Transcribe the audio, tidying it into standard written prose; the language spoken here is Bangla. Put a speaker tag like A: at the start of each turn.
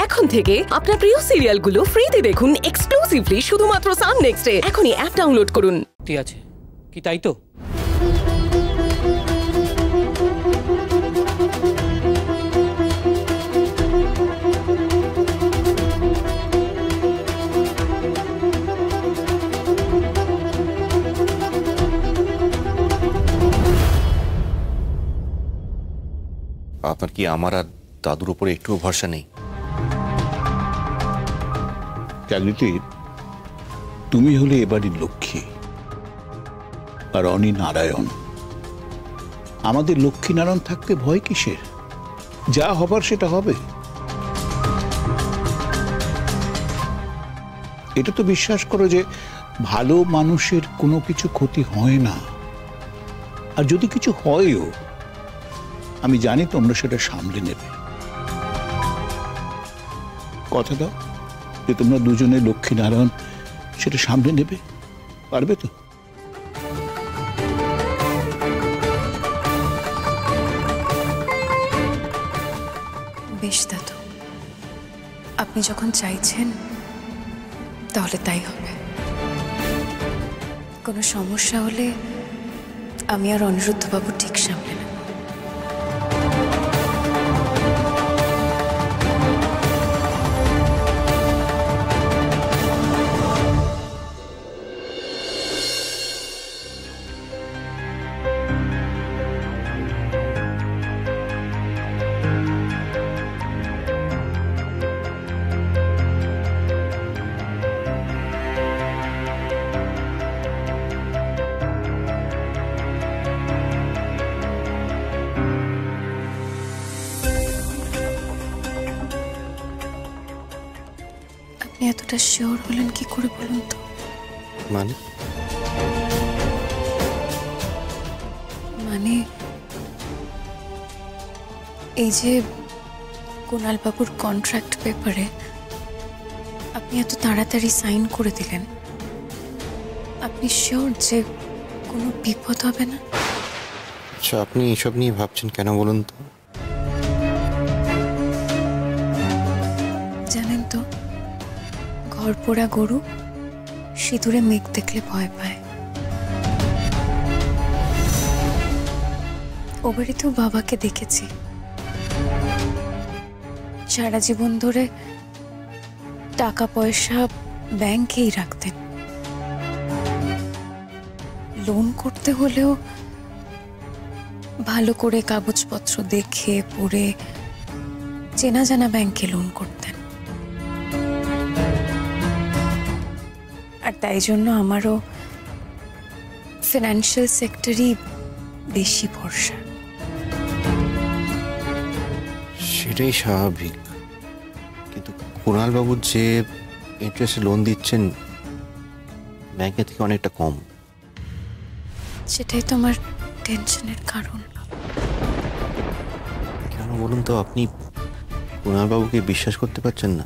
A: এখন থেকে আপনার প্রিয় সিরিয়ালগুলো ফ্রিতে দেখুন এক্সক্লুসিভলি শুধুমাত্র সান নেক্সটে। এখনই অ্যাপ ডাউনলোড করুন।
B: ঠিক আছে কি তাই তো?
C: আপনার কি আমার আর দাদুর উপরে একটুও ভরসা নেই?
D: জাগৃতি, তুমি হলে এবারের লক্ষ্মী আর অনি নারায়ণ। আমাদের লক্ষ্মী নারায়ণ থাকতে ভয় কিসের? যা হবার সেটা হবে। এটা তো বিশ্বাস করো যে ভালো মানুষের কোনো কিছু ক্ষতি হয় না, আর যদি কিছু হয়ও আমি জানি তোমরা সেটা সামলে নেবে। কথা দাও যে তোমরা দুজনে লক্ষ্মী নারায়ণ সেটা সামলে নেবে, পারবে তো?
E: বেশ দাদু, আপনি যখন চাইছেন তাহলে তাই হবে। কোনো সমস্যা হলে আমি আর অনিরুদ্ধবাবু ঠিক সামলে নেব। এতটা শিওর হলেন কি করে বলুন তো? মানে এই যে কুণাল বাবুর কন্ট্রাক্ট পেপারে আপনি এত তাড়াতাড়ি সাইন করে দিলেন, আপনি শিওর যে কোনো বিপদ হবে না?
C: আচ্ছা, আপনি এসব নিয়ে ভাবছেন কেন বলুন তো?
E: জানেন তো, ঘর পোড়া গরু সিঁদুরে মেঘ দেখলে ভয় পায়। ও বাড়িতেও বাবাকে দেখেছি, সারা জীবন ধরে টাকা পয়সা ব্যাংকেই রাখতেন। লোন করতে হলেও ভালো করে কাগজপত্র দেখে পড়ে চেনা জানা ব্যাংকে লোন করতেন। আর তাই জন্য আমারও ফিনান্সিয়াল সেক্টরই বেশি ভরসা।
C: সেটাই স্বাভাবিক, কিন্তু কুণাল বাবু যে ইন্টারেস্টে লোন দিচ্ছেন ব্যাংকের থেকে অনেকটা কম।
E: সেটাই তো আমার টেনশনের কারণ।
C: কেন বলুন তো? আপনি কুণাল বাবুকে বিশ্বাস করতে পারছেন না?